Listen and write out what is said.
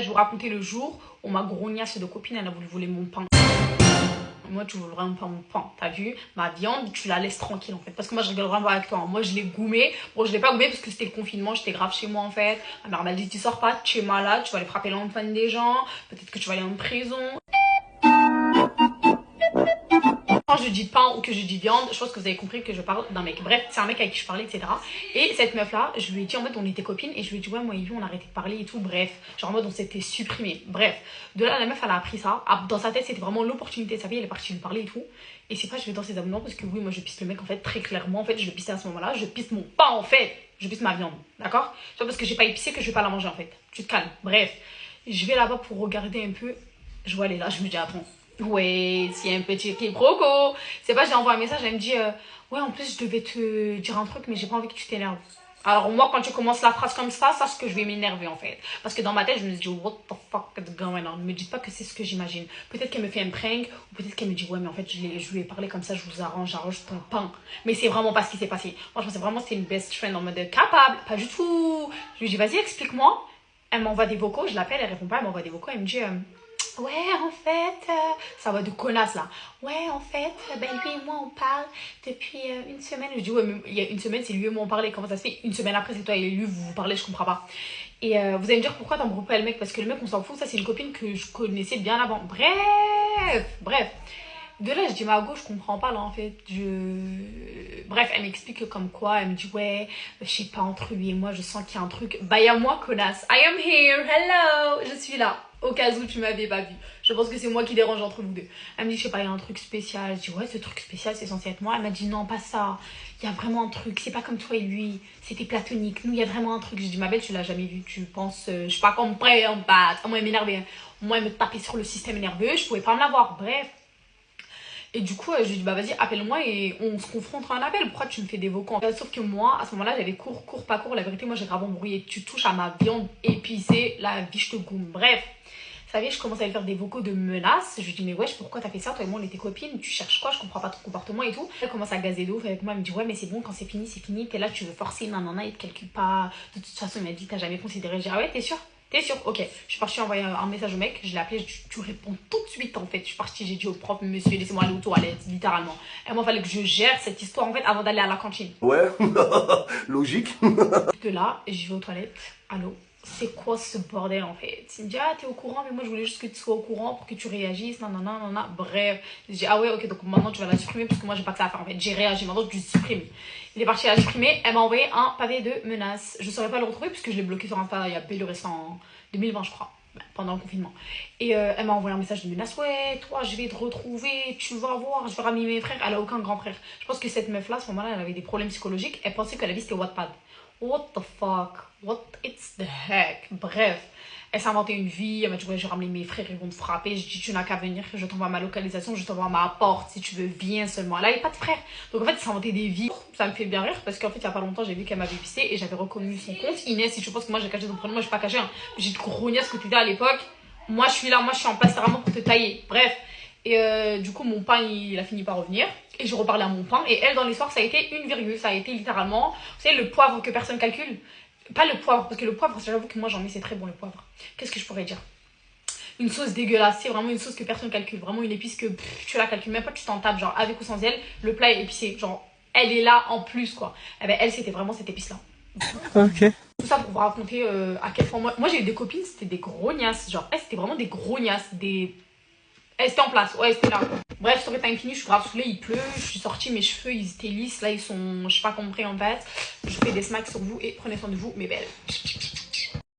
Je vous racontais le jour où ma grognasse de copine, elle a voulu voler mon pain. Moi, tu veux vraiment pas mon pain, t'as vu? Ma viande, tu la laisses tranquille en fait. Parce que moi, je rigole vraiment avec toi. Moi, je l'ai goumé. Bon, je l'ai pas goumé parce que c'était le confinement, j'étais grave chez moi en fait. Ma mère m'a dit, tu sors pas, tu es malade, tu vas aller frapper l'enfant des gens. Peut-être que tu vas aller en prison. Quand je dis pain ou que je dis viande, je pense que vous avez compris que je parle d'un mec. Bref, c'est un mec avec qui je parlais, etc. Et cette meuf-là, je lui ai dit, en fait, on était copines, et je lui ai dit, ouais, moi et lui, on a arrêté de parler et tout, bref. Genre en mode, on s'était supprimés. Bref. De là, la meuf, elle a appris ça. Dans sa tête, c'était vraiment l'opportunité de sa vie, elle est partie lui parler et tout. Et c'est pas, je vais dans ses abonnements, parce que oui, moi, je pisse le mec, en fait, très clairement. En fait, je le pissais à ce moment-là, je pisse mon pain, en fait. Je pisse ma viande, d'accord? C'est pas parce que j'ai pas épicé que je vais pas la manger, en fait. Tu te calmes. Bref. Je vais là-bas pour regarder un peu. Je vois, elle est là, je me dis, attends. Ouais, s'il y a un petit quiproquo. C'est pas, j'ai envoyé un message, elle me dit ouais, en plus, je devais te dire un truc, mais j'ai pas envie que tu t'énerves. Alors, moi, quand tu commences la phrase comme ça, sache que je vais m'énerver en fait. Parce que dans ma tête, je me dis, what the fuck is going on? Ne me dites pas que c'est ce que j'imagine. Peut-être qu'elle me fait un prank, ou peut-être qu'elle me dit, ouais, mais en fait, je lui ai parlé comme ça, je vous arrange, j'arrange ton pain. Mais c'est vraiment pas ce qui s'est passé. Moi, je pensais vraiment que c'était une best friend en mode capable, pas du tout. Je lui dis, vas-y, explique-moi. Elle m'envoie des vocaux, je l'appelle, elle répond pas, elle m'envoie des vocaux, elle me dit. Ouais, en fait, ça va de connasse là. Ouais, en fait, ben lui et moi on parle depuis une semaine. Je dis, ouais, mais il y a une semaine, c'est lui et moi on parlait. Comment ça se fait? Une semaine après, c'est toi et lui, vous vous parlez, je comprends pas. Et vous allez me dire pourquoi t'embrouilles pas le mec? Parce que le mec, on s'en fout, ça c'est une copine que je connaissais bien avant. Bref. De là, je dis, Margot, je comprends pas là en fait. Bref, elle m'explique comme quoi, elle me dit, ouais, je sais pas, entre lui et moi, je sens qu'il y a un truc. Bah, il y a moi, connasse. I am here, hello, je suis là. Au cas où tu m'avais pas vu. Je pense que c'est moi qui dérange entre vous deux. Elle me dit, je sais pas, il y a un truc spécial. Je dis, ouais, ce truc spécial, c'est censé être moi. Elle m'a dit, non, pas ça. Il y a vraiment un truc. C'est pas comme toi et lui. C'était platonique. Nous, il y a vraiment un truc. Je dis, ma belle, tu l'as jamais vu. Tu penses, je sais pas, qu'on me prête, on me batte. Moi, elle m'énervait. Moi, elle me tapait sur le système nerveux. Je pouvais pas me l'avoir. Bref. Et du coup, je lui dis, bah vas-y, appelle-moi et on se confronte à un appel. Pourquoi tu me fais des vocaux? Sauf que moi, à ce moment-là, j'avais cours, pas cours. La vérité, moi, j'ai grave embrouillé. Tu touches à ma viande épicée, la vie, je te goume. Bref, vous savez, je commence à lui faire des vocaux de menaces. Je lui dis, mais wesh, pourquoi t'as fait ça? Toi et moi, on était copines. Tu cherches quoi? Je comprends pas ton comportement et tout. Elle commence à gazer de ouf avec moi. Elle me dit, ouais, mais c'est bon, quand c'est fini, c'est fini. T'es là, tu veux forcer, nanana, il te calcule pas. De toute façon, il m'a dit, t'as jamais considéré. Je dis, ah ouais, t'es sûr? T'es sûr? Ok. Je suis partie envoyer un message au mec. Je l'ai appelé. Tu réponds tout de suite en fait. Je suis partie. J'ai dit au prof, monsieur, laissez-moi aller aux toilettes, littéralement. Et moi, il fallait que je gère cette histoire en fait avant d'aller à la cantine. Ouais, logique. De là, je vais aux toilettes. Allô? C'est quoi ce bordel en fait? Il me dit, ah, t'es au courant, mais moi je voulais juste que tu sois au courant pour que tu réagisses. Non, non, non, non, non. Bref. Je dis, ah ouais, ok, donc maintenant tu vas la supprimer parce que moi j'ai pas que ça à faire en fait. J'ai réagi, maintenant tu supprimes. Il est parti à la supprimer. Elle m'a envoyé un pavé de menaces. Je saurais pas le retrouver puisque je l'ai bloqué sur Insta. Il y a le récent en 2020, je crois. Pendant le confinement. Et elle m'a envoyé un message de menace. Ouais, toi, je vais te retrouver. Tu vas voir. Je vais ramener mes frères. Elle a aucun grand frère. Je pense que cette meuf-là, à ce moment-là, elle avait des problèmes psychologiques. Elle pensait que la vie c'était Wattpad. What the fuck? What it's the heck? Bref. Elle s'est inventé une vie, elle m'a dit ouais je vais ramener mes frères, ils vont te frapper. Je dis tu n'as qu'à venir, je t'envoie ma localisation, je t'envoie ma porte, si tu veux viens seulement. Là il n'y a pas de frère. Donc en fait elle s'est inventé des vies. Ça me fait bien rire parce qu'en fait il n'y a pas longtemps j'ai vu qu'elle m'avait pissé et j'avais reconnu son compte. Inès, si tu penses que moi j'ai caché ton prénom, moi je suis pas caché. Hein. J'ai de grognasse que tu étais à l'époque. Moi je suis là, moi je suis en place vraiment pour te tailler. Bref. Et du coup mon pain il a fini par revenir. Et je reparlais à mon pain. Et elle dans l'histoire ça a été une virgule. Ça a été littéralement, vous savez le poivre que personne calcule. Pas le poivre, parce que le poivre, j'avoue que moi j'en mets, c'est très bon le poivre. Qu'est-ce que je pourrais dire? Une sauce dégueulasse, c'est vraiment une sauce que personne calcule. Vraiment une épice que tu la calcules même pas, tu t'en tapes, genre avec ou sans elle, le plat est épicé. Genre, elle est là en plus quoi. Eh ben elle, c'était vraiment cette épice là. Ok. Tout ça pour vous raconter à quel point moi j'ai eu des copines, c'était des grognasses. Genre, elles c'était vraiment des grognasses, des. Elle était en place, ouais, c'était là. Bref, story time fini, je suis grave saoulée, il pleut, je suis sortie, mes cheveux ils étaient lisses, là ils sont, je sais pas compris en fait. Je fais des smacks sur vous et prenez soin de vous, mes belles.